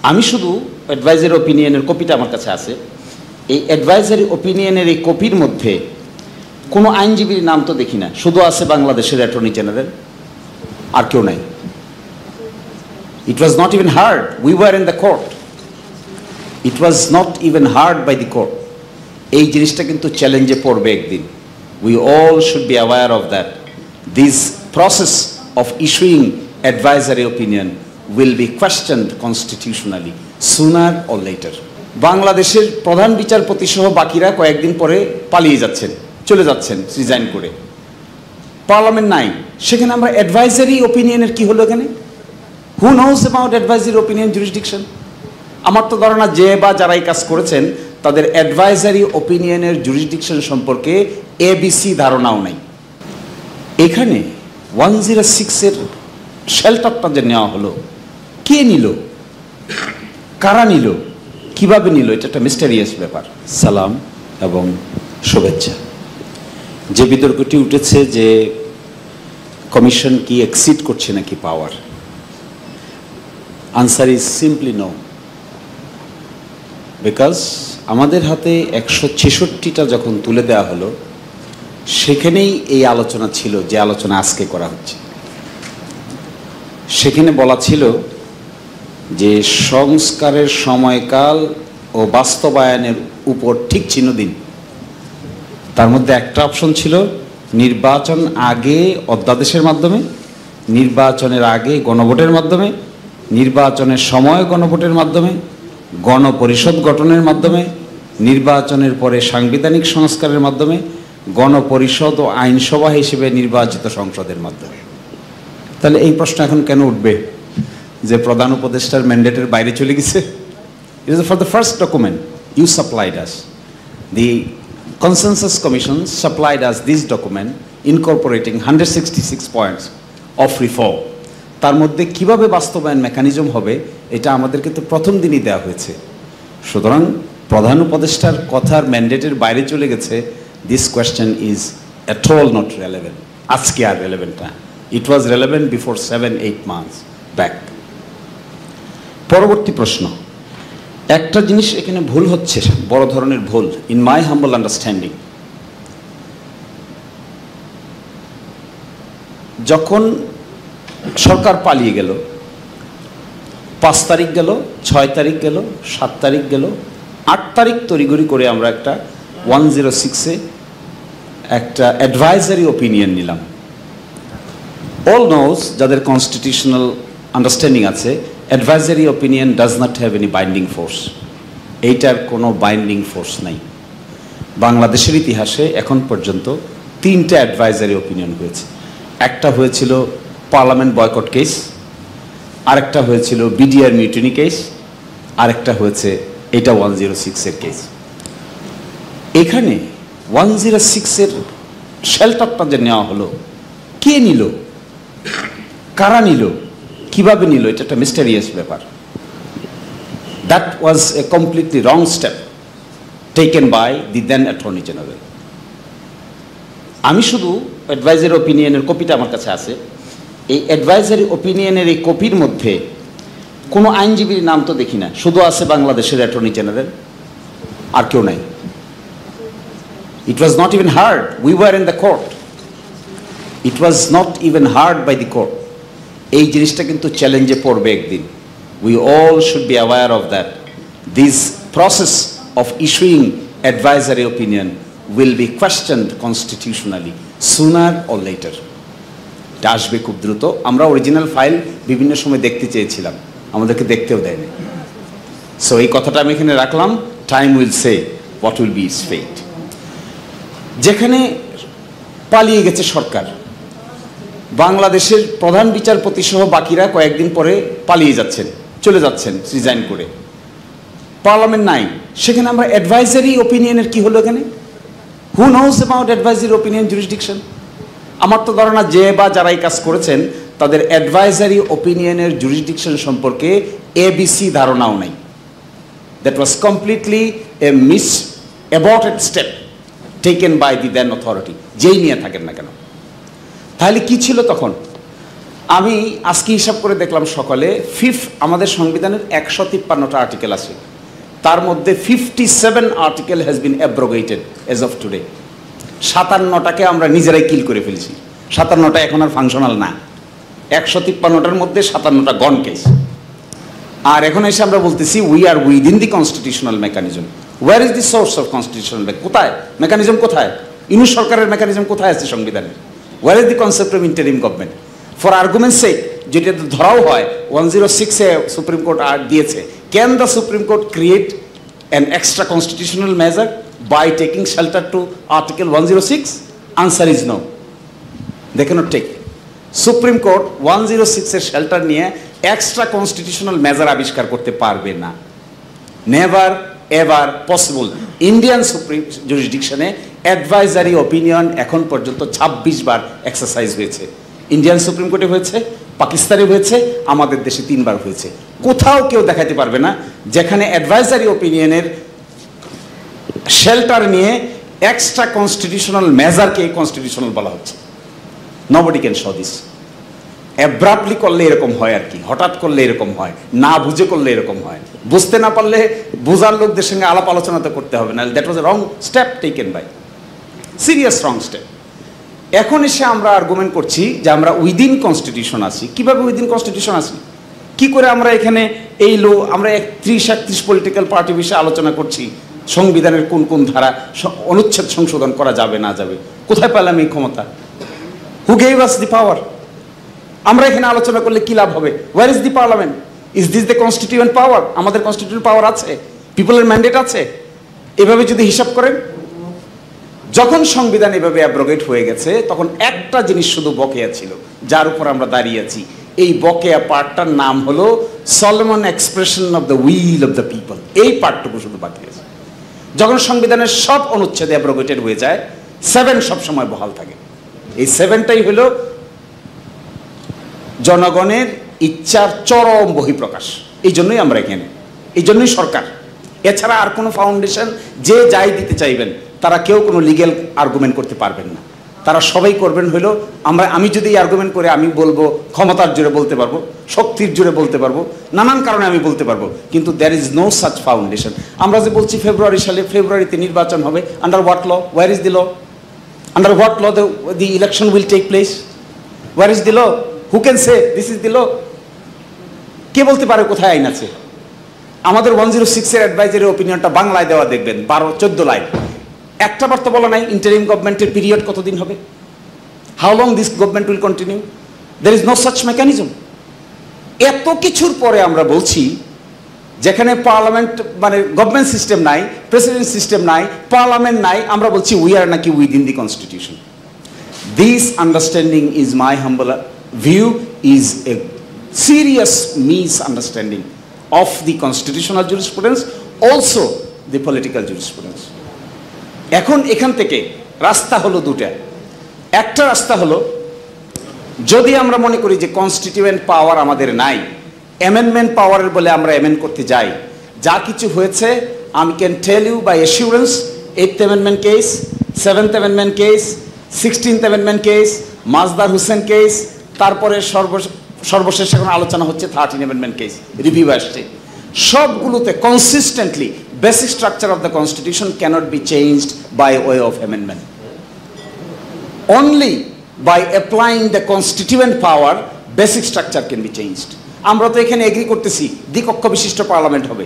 আমি শুধু অ্যাডভাইজারি ওপিনিয়নের কপিটা আমার কাছে আছে। এই অ্যাডভাইজারি ওপিনিয়নের এই কপির মধ্যে কোনো আইনজীবীর নাম তো দেখি না, শুধু আছে বাংলাদেশের অ্যাটর্নি জেনারেল, আর কেউ নাই। It was not even heard. We were in the court. It was not even heard by the court. এই জিনিসটা কিন্তু চ্যালেঞ্জে পড়বে একদিন। We all should be aware of that. This process of issuing advisory opinion will be questioned constitutionally sooner or later. বাংলাদেশের প্রধান বিচারপতি সহ বাকিরা কয়েকদিন পরে পালিয়ে যাচ্ছেন, চলে যাচ্ছেন রিজাইন করে। পার্লামেন্ট নাই, সেখানে আমরা অ্যাডভাইজারি ওপিনিয়নের কি হলো এখানে? Who knows about advisory opinion jurisdiction? আমার তো ধারণা যে বা যারা এই কাজ করেছেন তাদের অ্যাডভাইজারি ওপিনিয়নের জুরিসডিকশন সম্পর্কে এবিসি ধারণাও নাই। এখানে 106-এর শেল্টারটা যে নেওয়া হলো, কে নিল, কারা নিল, কিভাবে নিল, এটা একটা মিস্টেরিয়াস ব্যাপার। সালাম এবং শুভেচ্ছা। যে বিতর্কটি উঠেছে যে কমিশন কি এক্সিড করছে নাকি power, answer is simply no. Because আমাদের হাতে 166টা যখন তুলে দেওয়া হলো, সেখানেই এই আলোচনা ছিল যে আলোচনা আজকে করা হচ্ছে। সেখানে বলা ছিল যে সংস্কারের সময়কাল ও বাস্তবায়নের উপর ঠিক চিহ্ন দিন। তার মধ্যে একটা অপশন ছিল নির্বাচন আগে অধ্যাদেশের মাধ্যমে, নির্বাচনের আগে গণভোটের মাধ্যমে, নির্বাচনের সময় গণভোটের মাধ্যমে, গণপরিষদ গঠনের মাধ্যমে, নির্বাচনের পরে সাংবিধানিক সংস্কারের মাধ্যমে, গণপরিষদ ও আইনসভা হিসেবে নির্বাচিত সংসদের মাধ্যমে। তাহলে এই প্রশ্ন এখন কেন উঠবে যে প্রধান উপদেষ্টার ম্যান্ডেটের বাইরে চলে গেছে? It is for the first document you supplied us. The consensus commission supplied us this document incorporating 166 points of reform. তার মধ্যে কিভাবে বাস্তবায়ন মেকানিজম হবে এটা আমাদেরকে তো প্রথম দিনই দেওয়া হয়েছে। সুতরাং প্রধান উপদেষ্টার কথার ম্যান্ডেটের বাইরে চলে গেছে, this question is at all not relevant. আজকে আর রেলেভেন্ট না, ইট ওয়াজ রেলেভেন্ট বিফোর 7-8 মান্থস ব্যাক। পরবর্তী প্রশ্ন, একটা জিনিস এখানে ভুল হচ্ছে, বড় ধরনের ভুল ইন মাই হাম্বল আন্ডারস্ট্যান্ডিং। যখন সরকার পালিয়ে গেল, 5 তারিখ গেল, 6 তারিখ গেল, 7 তারিখ গেল, 8 তারিখ তড়িঘড়ি করে আমরা একটা 106-এ একটা অ্যাডভাইজারি ওপিনিয়ন নিলাম। অল নোজ, যাদের কনস্টিটিউশনাল আন্ডারস্ট্যান্ডিং আছে, advisory opinion does not have any binding force. এইটার কোনো বাইন্ডিং ফোর্স নাই। বাংলাদেশের ইতিহাসে এখন পর্যন্ত 3টা অ্যাডভাইজারি ওপিনিয়ন হয়েছে। একটা হয়েছিল পার্লামেন্ট বয়কট কেস, আরেকটা হয়েছিল বিডিআর মিউটিনি কেস, আরেকটা হয়েছে এটা 106-এর কেস। এখানে 106-এর শেল্টারটা যে নেওয়া হলো, কে নিল, কারা নিল, কিভাবে নিল, এটা একটা মিস্টেরিয়াস ব্যাপার। That was a completely wrong step taken by the then attorney general. আমি শুধু অ্যাডভাইজারি ওপিনিয়নের কপিটা আমার কাছে আছে। এই অ্যাডভাইজারি ওপিনিয়নের এই কপির মধ্যে কোনো আইনজীবীর নাম তো দেখি না, শুধু আছে বাংলাদেশের অ্যাটর্নি জেনারেল, আর কেউ নাই। It was not even heard. We were in the court. It was not even heard by the court. এই জিনিসটা কিন্তু চ্যালেঞ্জে পড়বে একদিন। We all should be aware of that. This process of issuing advisory opinion will be questioned constitutionally sooner or later. এটা আসবে খুব দ্রুত। আমরা অরিজিনাল ফাইল বিভিন্ন সময় দেখতে চেয়েছিলাম, আমাদেরকে দেখতেও দেয়নি। সো এই কথাটা আমি এখানে রাখলাম। Time will say what will be its fate. যেখানে পালিয়ে গেছে সরকার, বাংলাদেশের প্রধান বিচারপতি সহ বাকিরা কয়েকদিন পরে পালিয়ে যাচ্ছেন, চলে যাচ্ছেন রিজাইন করে। পার্লামেন্ট নাই, সেখানে আমরা অ্যাডভাইজারি ওপিনিয়নের কি হলো এখানে? Who knows about advisory opinion jurisdiction? আমার তো ধারণা যে বা যারা এই কাজ করেছেন তাদের অ্যাডভাইজারি ওপিনিয়নের জুরিসডিকশন সম্পর্কে এবিসি ধারণাও নাই। That was completely a aborted step taken by the then authority, যেই নিয়ে থাকেন না কেন। তাহলে কি ছিল তখন? আমি আজকে হিসাব করে দেখলাম সকালে আমাদের সংবিধানের 153টা আর্টিকেল আছে, তার মধ্যে 57 article has been abrogated as of today. 57টাকে আমরা নিজেরাই কিল করে ফেলছি, 57টা এখন আর ফাংশনাল না। 153টার মধ্যে 57টা গন কেস। আর এখন এসে আমরা বলতেছি we are within the constitutional mechanism. Where is the source of constitutional, কোথায় মেকানিজম, কোথায় ইউনিট সরকারের মেকানিজম, কোথায় আছে সংবিধানে? Where is the concept of interim government? For argument's sake, যেটা ধরাও হয় 106-এ সুপ্রিম কোর্ট দিয়েছে, can the supreme court create an extra constitutional measure by taking shelter to article 106? Answer is no, they can't take. Supreme court 106-এর shelter নিয়ে extra constitutional measure আবিষ্কার করতে পারবে না। Never ever possible. Indian supreme জুরিসডিকশনে advisory opinion এখন পর্যন্ত 26 বার এক্সারসাইজ হয়েছে। ইন্ডিয়ান সুপ্রিম কোর্টে হয়েছে, পাকিস্তানে হয়েছে, আমাদের দেশে 3 বার হয়েছে। কোথাও কেউ দেখাতে পারবে না যেখানে অ্যাডভাইজারি ওপিনিয়নের শেল্টার নিয়ে এক্সট্রা কনস্টিটিউশনাল মেজারকে কনস্টিটিউশনাল বলা হচ্ছে। Nobody can show this. Abruptly করলে এরকম হয় আর কি, হঠাৎ করলে এরকম হয়, না বুঝে করলে এরকম হয়। বুঝতে না পারলে বোঝার লোকদের সঙ্গে আলাপ আলোচনা তো করতে হবে না। That was a wrong step taken by, serious wrong step. এখন এসে আমরা আর্গুমেন্ট করছি যে আমরা উইদিন কনস্টিটিউশন আছি। কিভাবে উইদিন কনস্টিটিউশন আছি? কি করে আমরা এখানে এই আমরা 31 পলিটিক্যাল পার্টি বিষয়ে আলোচনা করছি, সংবিধানের কোন কোন ধারা অনুচ্ছেদ সংশোধন করা যাবে না যাবে? কোথায় পেলাম এই ক্ষমতা? Who gave us the power? আমরা এখানে আলোচনা করলে কি লাভ হবে? Where is the parliament? Is this the constituent power? আমাদের কনস্টিটিউয়েন্ট পাওয়ার আছে, পিপলের ম্যান্ডেট আছে। এভাবে যদি হিসাব করেন, যখন সংবিধান এভাবে অ্যাব্রোগেট হয়ে গেছে তখন একটা জিনিস শুধু বকেয়া ছিল, যার উপর আমরা দাঁড়িয়ে আছি। এই বকেয়া পার্টটার নাম হলো Solomon expression of the will of the people. এই পার্টটুকু শুধু বাকি আছে। যখন সংবিধানের সব অনুচ্ছেদ অ্যাব্রোগেটেড হয়ে যায়, 7 সবসময় বহাল থাকে। এই 7টাই হলো জনগণের ইচ্ছার চরম বহিঃপ্রকাশ। এই জন্যই আমরা এখানে, এই জন্যই সরকার। এছাড়া আর কোনো ফাউন্ডেশন যে যাই দিতে চাইবেন তারা কেউ কোনো লিগ্যাল আর্গুমেন্ট করতে পারবেন না। তারা সবাই করবেন হলো আমি যদি এই আর্গুমেন্ট করে আমি বলবো, ক্ষমতার জোরে বলতে পারবো, শক্তির জোরে বলতে পারবো, নানান কারণে আমি বলতে পারবো, কিন্তু there is no such foundation. আমরা যে বলছি ফেব্রুয়ারিতে নির্বাচন হবে, under what law? Where is the law? Under what law the election will take place? Where is the law? Who can say this is the law? কে বলতে পারে কোথায় আইন আছে? আমাদের 106-এর অ্যাডভাইজারি ওপিনিয়নটা বাংলায় দেওয়া দেখবেন, 12-14 লাইন। একটা বার তো বলা নাই ইন্টারিম গভর্নমেন্টের পিরিয়ড কতদিন হবে, how long this government will continue. There is no such mechanism. এত কিছুর পরে আমরা বলছি যেখানে পার্লামেন্ট মানে গভর্নমেন্ট সিস্টেম নাই, প্রেসিডেন্ট সিস্টেম নাই, পার্লামেন্ট নাই, আমরা বলছি উই আর নাকি within the constitution. This understanding is my humble view is a serious misunderstanding of the constitutional jurisprudence, also the political jurisprudence. এখন এখান থেকে রাস্তা হলো দুটা। একটা রাস্তা হলো যদি আমরা মনে করি যে কনস্টিটিউয়েন্ট পাওয়ার আমাদের নাই, অ্যামেন্ডমেন্ট পাওয়ারের বলে আমরা অ্যামেন্ড করতে যাই, যা কিছু হয়েছে আমি can tell you by assurance 8th amendment case, 7th amendment case, 16th amendment case, Masdar Hossain case, তারপরে সর্বশেষ এখন আলোচনা হচ্ছে 13 অ্যামেন্ডমেন্ট কেস রিভিউ আসছে। সবগুলোতে consistently basic structure of the constitution cannot be changed by way of amendment. Only by applying the constituent power basic structure can be changed. আমরা তো এখানে এগ্রি করতেছি দ্বিকক্ষ বিশিষ্ট পার্লামেন্ট হবে।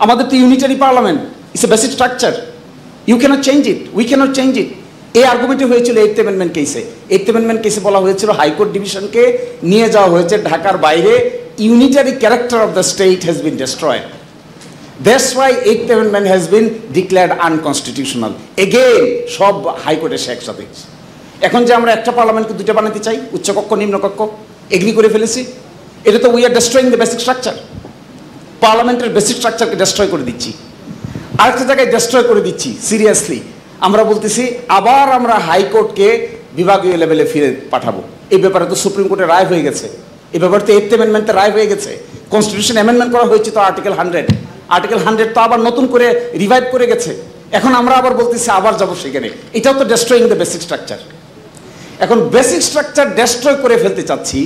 আমাদের তো unitary parliament, it's a basic structure. You cannot change it, we cannot change it. এই আর্গুমেন্টে হয়েছিল 8th অ্যামেন্ডমেন্ট কেসে। 8th অ্যামেন্ডমেন্ট কেসে বলা হয়েছিল হাইকোর্ট ডিভিশনকে নিয়ে যাওয়া হয়েছে ঢাকার বাইরে, unitary character of the state has been destroyed. That's why 8th amendment has been declared unconstitutional. Again সব হাইকোর্টে এসে একসাথে। এখন যে আমরা একটা পার্লামেন্টকে দুটো বানাতে চাই, উচ্চকক্ষ নিম্নকক্ষ, এগ্রি করে ফেলেছি, এটা তো we are destroying the basic structure. পার্লামেন্টের বেসিক স্ট্রাকচারকে ডেস্ট্রয় করে দিচ্ছি, আরেকটা জায়গায় ডেস্ট্রয় করে দিচ্ছি। সিরিয়াসলি আমরা বলতেছি আবার আমরা হাইকোর্টকে বিভাগীয় লেভেলে ফিরে পাঠাবো। এই ব্যাপারে তো সুপ্রিম কোর্টের রায় হয়ে গেছে, এই ব্যাপারে তো 8th অ্যামেন্ডমেন্টের রায় হয়ে গেছে। কনস্টিটিউশন অ্যামেন্ডমেন্ট করা হয়েছে তো আর্টিকেল 100, আর্টিকেল 100 তো আবার নতুন করে রিভাইভ করে গেছে। এখন আমরা আবার বলতেছি আবার যাবো সেখানে, এটাও তো ডেস্ট্রয়িং দ্য বেসিক স্ট্রাকচার। এখন বেসিক স্ট্রাকচার ডেস্ট্রয় করে ফেলতে চাচ্ছি,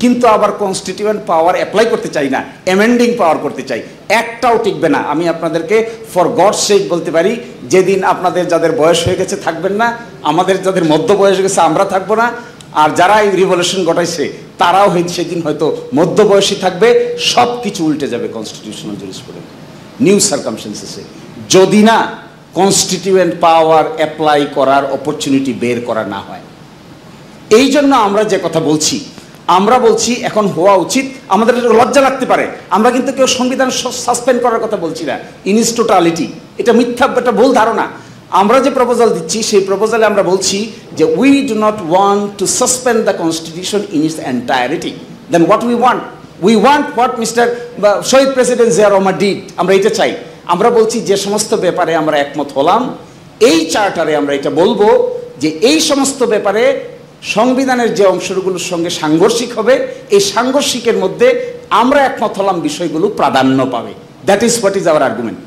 কিন্তু আবার কনস্টিটিউয়েন্ট পাওয়ার অ্যাপ্লাই করতে চাই না, অ্যামেন্ডিং পাওয়ার করতে চাই, একটাও টিকবে না। আমি আপনাদেরকে ফর গডস সেক বলতে পারি, যেদিন আপনাদের যাদের বয়স হয়ে গেছে থাকবেন না, আমাদের যাদের মধ্য বয়স হয়ে গেছে আমরা থাকবো না, আর যারা এই রিভলিউশন ঘটাইছে তারাও সেদিন হয়তো মধ্য বয়সী থাকবে, সব কিছু উল্টে যাবে কনস্টিটিউশনাল জুরিসপ্রুডেন্স নিউ সার্কামস্টেন্সেসে, যদি না কনস্টিটিউয়েন্ট পাওয়ার অ্যাপ্লাই করার অপরচুনিটি বের করা না হয়। এই জন্য আমরা যে কথা বলছি, আমরা বলছি এখন হওয়া উচিত, আমাদের লজ্জা লাগতে পারে, আমরা কিন্তু কেউ সংবিধান সাসপেন্ড করার কথা বলছি না ইন ইটস টোটালিটি, এটা মিথ্যা, এটা ভুল ধারণা। আমরা যে প্রপোজাল দিচ্ছি সেই প্রপোজালে আমরা বলছি যে we do not want to suspend the constitution in its entirety. Then what we want what mister Shaheed president Zia Rahman did, আমরা এটা চাই। আমরা বলছি যে সমস্ত ব্যাপারে আমরা একমত হলাম, এই চার্টারে আমরা এটা বলবো যে এই সমস্ত ব্যাপারে সংবিধানের যে অংশগুলোর সঙ্গে সাংঘর্ষিক হবে, এই সাংঘর্ষিকের মধ্যে আমরা একমত হলাম বিষয়গুলো প্রাধান্য পাবে। That is what is our argument.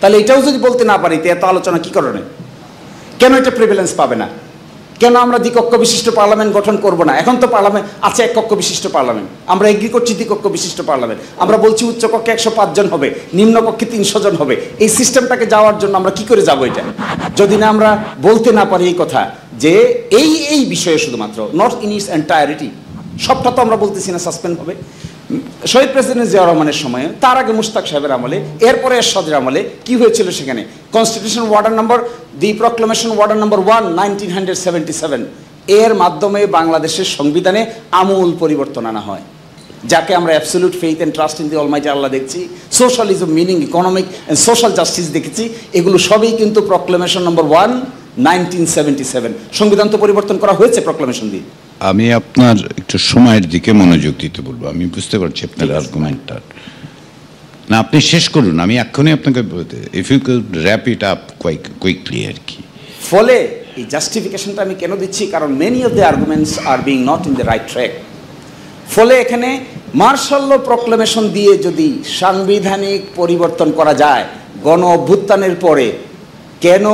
তাহলে এটাও যদি বলতে না পারি, এত আলোচনা কি কারণে? কেন এটা প্রিভিলেন্স পাবে না? কেন আমরা দ্বিকক্ষ বিশিষ্ট পার্লামেন্ট গঠন করব না? এখন তো পার্লামেন্ট আছে এক কক্ষ বিশিষ্ট পার্লামেন্ট, আমরা এগ্রি করছি দ্বিকক্ষ বিশিষ্ট পার্লামেন্ট, আমরা বলছি উচ্চ কক্ষে 105 জন হবে, নিম্ন কক্ষে 300 জন হবে। এই সিস্টেমটাকে যাওয়ার জন্য আমরা কি করে যাব এটা, যদি না আমরা বলতে না পারি এই কথা যে এই বিষয়ে শুধুমাত্র, নট ইন ইটস এন্টায়ারিটি, সবটা তো আমরা বলতেছি না সাসপেন্ড হবে। শহীদ প্রেসিডেন্ট জিয়া রহমানের সময়ে, তার আগে মুশতাক সাহেবের আমলে, এরপরে এরশাদের আমলে কি হয়েছিল সেখানে? কনস্টিটিউশন ওয়ার্ডার নম্বর, দি প্রক্লেমেশন ওয়ার্ডার নম্বর 1 1977, এর মাধ্যমে বাংলাদেশের সংবিধানে আমূল পরিবর্তন আনা হয়, যাকে আমরা absolute faith and trust in the almighty Allah দেখছি, socialism meaning economic and social justice দেখেছি, এগুলো সবই কিন্তু প্রক্লেমেশন নম্বর 1 1977। সংবিধান তো পরিবর্তন করা হয়েছে প্রক্লেমেশন দিয়ে। আমি আপনার একটু সময়ের দিকে মনোযোগ দিতে বলবো, আমি বুঝতে পারছি আপনার আর্গুমেন্টটা। না, আপনি শেষ করুন, আমি এক্ষুনি আপনাকে if you could wrap it up quickly আর কি। ফলে এই জাস্টিফিকেশনটা আমি কেন দিচ্ছি, কারণ many of the arguments are being not in the right track. ফলে এখানে মার্শাল ল প্রক্লেমেশন দিয়ে যদি সাংবিধানিক পরিবর্তন করা যায়, গণ অভ্যুত্থানের পরে কেন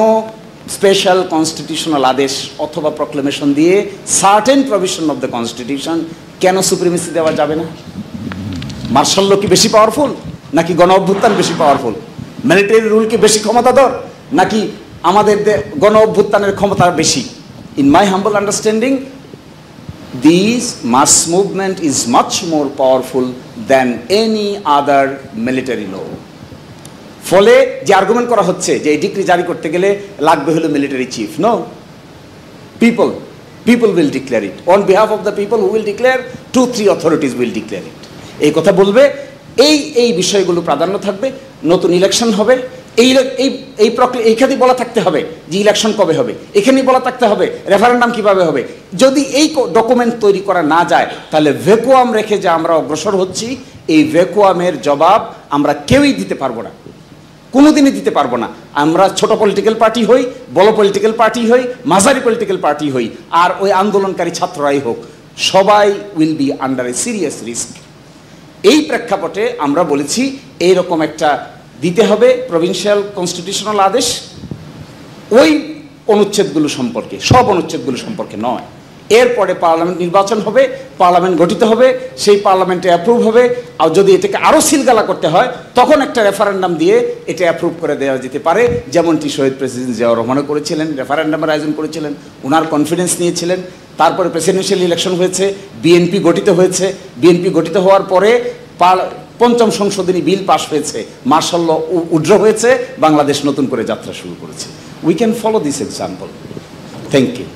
স্পেশাল কনস্টিটিউশনাল আদেশ অথবা প্রক্লেমেশন দিয়ে certain provision of the constitution কেন সুপ্রিমেসি দেওয়া যাবে না? মার্শাল ল কি বেশি পাওয়ারফুল, নাকি গণ অভ্যুত্থান বেশি পাওয়ারফুল? মিলিটারি রুল কি বেশি ক্ষমতাধর, নাকি আমাদের গণ অভ্যুত্থানের ক্ষমতা বেশি? In my humble understanding, this mass movement is much more powerful than any other military law. ফলে যে আর্গুমেন্ট করা হচ্ছে যে এই ডিক্রি জারি করতে গেলে লাগবে হলো military chief, no, people will declare it on behalf of the people, who will declare, 2-3 authorities will declare it. এই কথা বলবে, এই বিষয়গুলো প্রাধান্য থাকবে। নতুন ইলেকশন হবে, এইখানেই বলা থাকতে হবে যে ইলেকশন কবে হবে, এখানেই বলা থাকতে হবে রেফারেন্ডাম কিভাবে হবে। যদি এই ডকুমেন্ট তৈরি করা না যায়, তাহলে ভ্যাকুয়াম রেখে যে আমরা অগ্রসর হচ্ছি, এই ভ্যাকুয়ামের জবাব আমরা কেউই দিতে পারবো না, কোনোদিনই দিতে পারবো না। আমরা ছোট পলিটিক্যাল পার্টি হই, বড় পলিটিক্যাল পার্টি হই, মাঝারি পলিটিক্যাল পার্টি হই, আর ওই আন্দোলনকারী ছাত্ররাই হোক, সবাই will be under A serious risk. এই প্রেক্ষাপটে আমরা বলেছি এইরকম একটা দিতে হবে প্রভিন্সিয়াল কনস্টিটিউশনাল আদেশ, ওই অনুচ্ছেদগুলো সম্পর্কে, সব অনুচ্ছেদগুলো সম্পর্কে নয়। এরপরে পার্লামেন্ট নির্বাচন হবে, পার্লামেন্ট গঠিত হবে, সেই পার্লামেন্টে অ্যাপ্রুভ হবে, আর যদি এটাকে আরও সিলগালা করতে হয় তখন একটা রেফারেন্ডাম দিয়ে এটা অ্যাপ্রুভ করে দেওয়া যেতে পারে, যেমনটি শহীদ প্রেসিডেন্ট জিয়াউর রহমানও করেছিলেন, রেফারেন্ডামের আয়োজন করেছিলেন, ওনার কনফিডেন্স নিয়েছিলেন। তারপরে প্রেসিডেন্সিয়াল ইলেকশন হয়েছে, বিএনপি গঠিত হয়েছে, বিএনপি গঠিত হওয়ার পরে 5ম সংশোধনী বিল পাশ হয়েছে, মার্শাল ল উড্র হয়েছে, বাংলাদেশ নতুন করে যাত্রা শুরু করেছে। We can follow this example. Thank you.